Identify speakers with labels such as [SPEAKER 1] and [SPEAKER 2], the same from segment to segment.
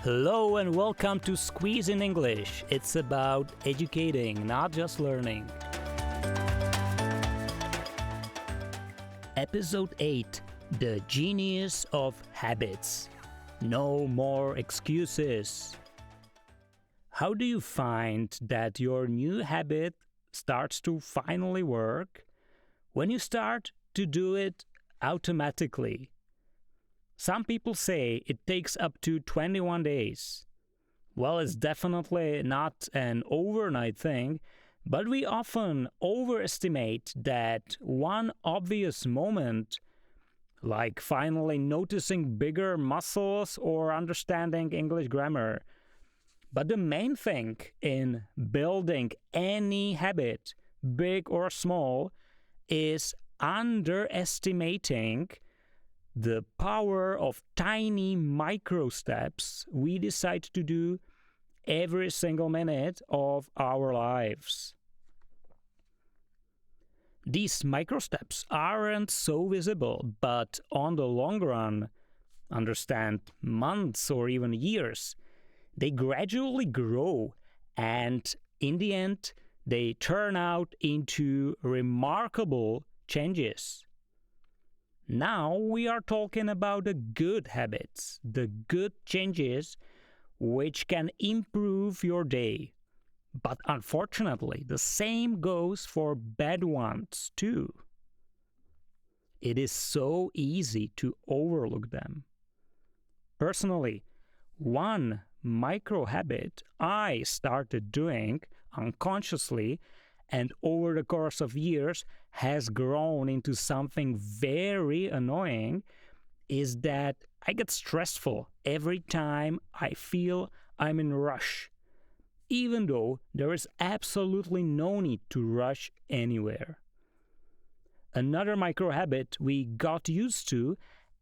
[SPEAKER 1] Hello and welcome to Squeeze in English. It's about educating, not just learning. Episode 8, The Genius of Habits. No more excuses. How do you find that your new habit starts to finally work? When you start to do it automatically. Some people say it takes up to 21 days. Well, it's definitely not an overnight thing, but we often overestimate that one obvious moment, like finally noticing bigger muscles or understanding English grammar. But the main thing in building any habit, big or small, is underestimating the power of tiny micro steps we decide to do every single minute of our lives. These micro steps aren't so visible, but on the long run, understand months or even years, they gradually grow and in the end, they turn out into remarkable changes. Now we are talking about the good habits, the good changes which can improve your day. But unfortunately, the same goes for bad ones too. It is so easy to overlook them. Personally, one micro habit I started doing unconsciously and over the course of years has grown into something very annoying is that I get stressful every time I feel I'm in a rush, even though there is absolutely no need to rush anywhere. Another micro habit we got used to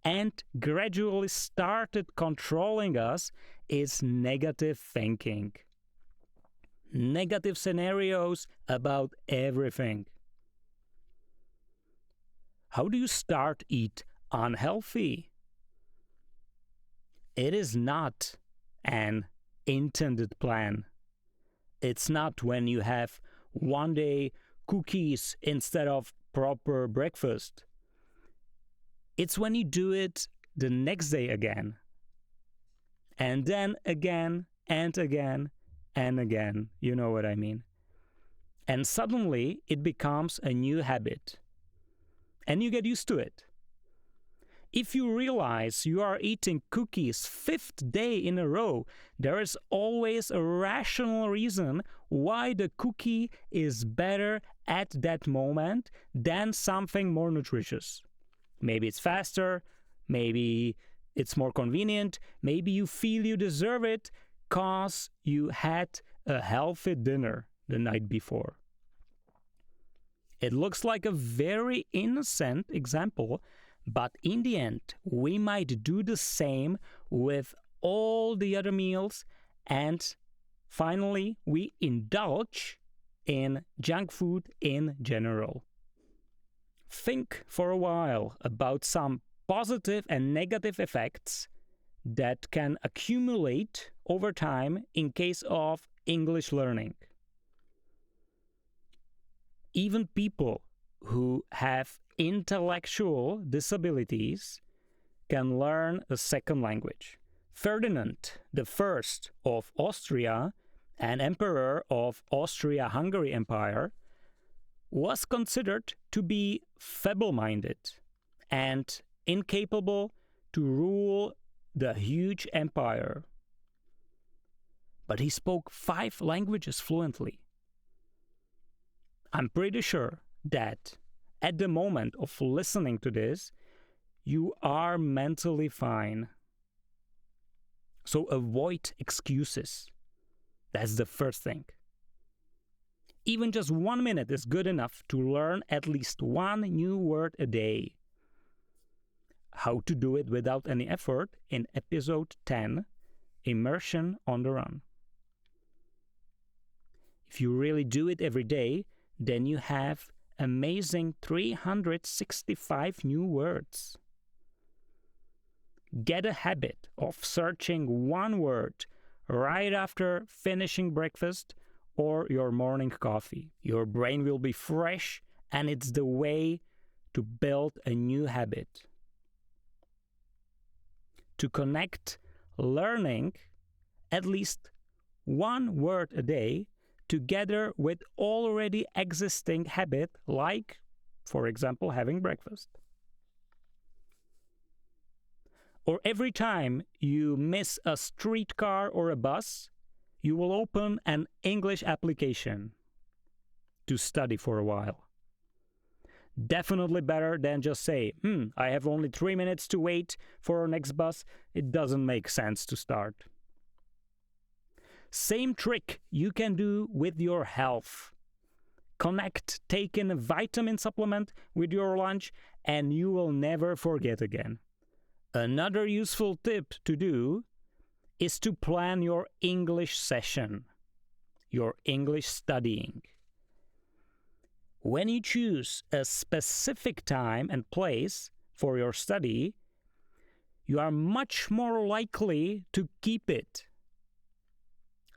[SPEAKER 1] and gradually started controlling us is negative thinking. Negative scenarios about everything. How do you start eat unhealthy? It is not an intended plan. It's not when you have one day cookies instead of proper breakfast. It's when you do it the next day again. And then again and again and again, you know what I mean. And suddenly it becomes a new habit. And you get used to it. If you realize you are eating cookies 5th day in a row, there is always a rational reason why the cookie is better at that moment than something more nutritious. Maybe it's faster, maybe it's more convenient, maybe you feel you deserve it because you had a healthy dinner the night before. It looks like a very innocent example, but in the end, we might do the same with all the other meals, and finally, we indulge in junk food in general. Think for a while about some positive and negative effects that can accumulate over time in case of English learning. Even people who have intellectual disabilities can learn a second language. Ferdinand I of Austria, an emperor of Austria-Hungary Empire, was considered to be feeble-minded and incapable to rule the huge empire. But he spoke 5 languages fluently. I'm pretty sure that at the moment of listening to this, you are mentally fine. So avoid excuses. That's the first thing. Even just 1 minute is good enough to learn at least one new word a day. How to do it without any effort in episode 10, Immersion on the Run. If you really do it every day, then you have amazing 365 new words. Get a habit of searching one word right after finishing breakfast or your morning coffee. Your brain will be fresh, and it's the way to build a new habit. To connect learning at least one word a day together with already existing habit, like, for example, having breakfast. Or every time you miss a streetcar or a bus, you will open an English application to study for a while. Definitely better than just say, I have only 3 minutes to wait for our next bus. It doesn't make sense to start. Same trick you can do with your health. Connect taking a vitamin supplement with your lunch, and you will never forget again. Another useful tip to do is to plan your English session, your English studying. When you choose a specific time and place for your study, you are much more likely to keep it.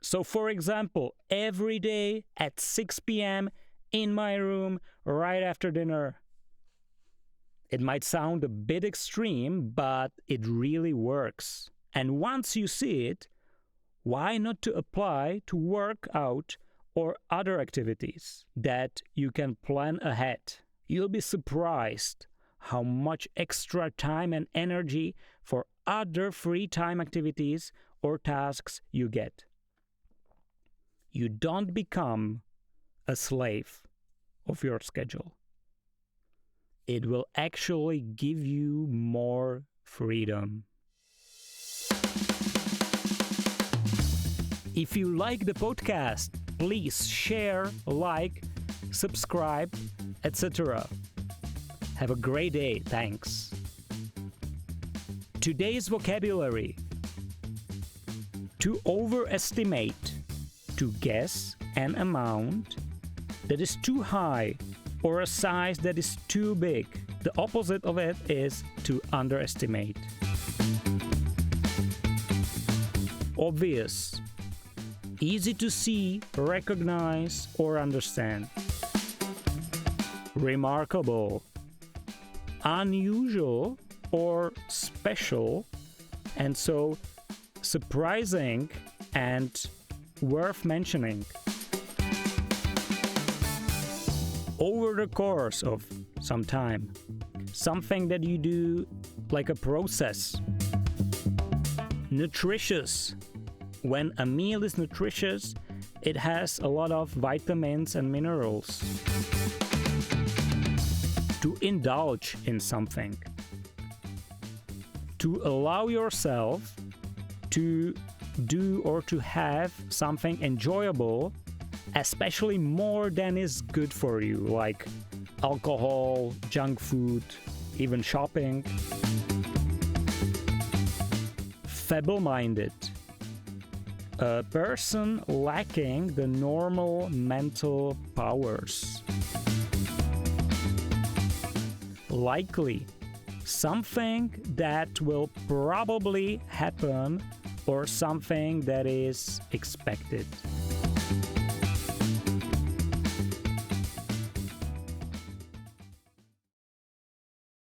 [SPEAKER 1] So, for example, every day at 6 p.m. in my room right after dinner. It might sound a bit extreme, but it really works. And once you see it, why not to apply to work out or other activities that you can plan ahead? You'll be surprised how much extra time and energy for other free time activities or tasks you get. You don't become a slave of your schedule. It will actually give you more freedom. If you like the podcast, please share, like, subscribe, etc. Have a great day. Thanks. Today's vocabulary: to overestimate, to guess an amount that is too high or a size that is too big. The opposite of it is to underestimate. Obvious: easy to see, recognize, or understand. Remarkable: unusual or special, and so surprising and worth mentioning. Over the course of some time, something that you do like a process. Nutritious: when a meal is nutritious, it has a lot of vitamins and minerals. To indulge in something. To allow yourself to do or to have something enjoyable, especially more than is good for you, like alcohol, junk food, even shopping. Feeble-minded: a person lacking the normal mental powers. Likely: something that will probably happen or something that is expected.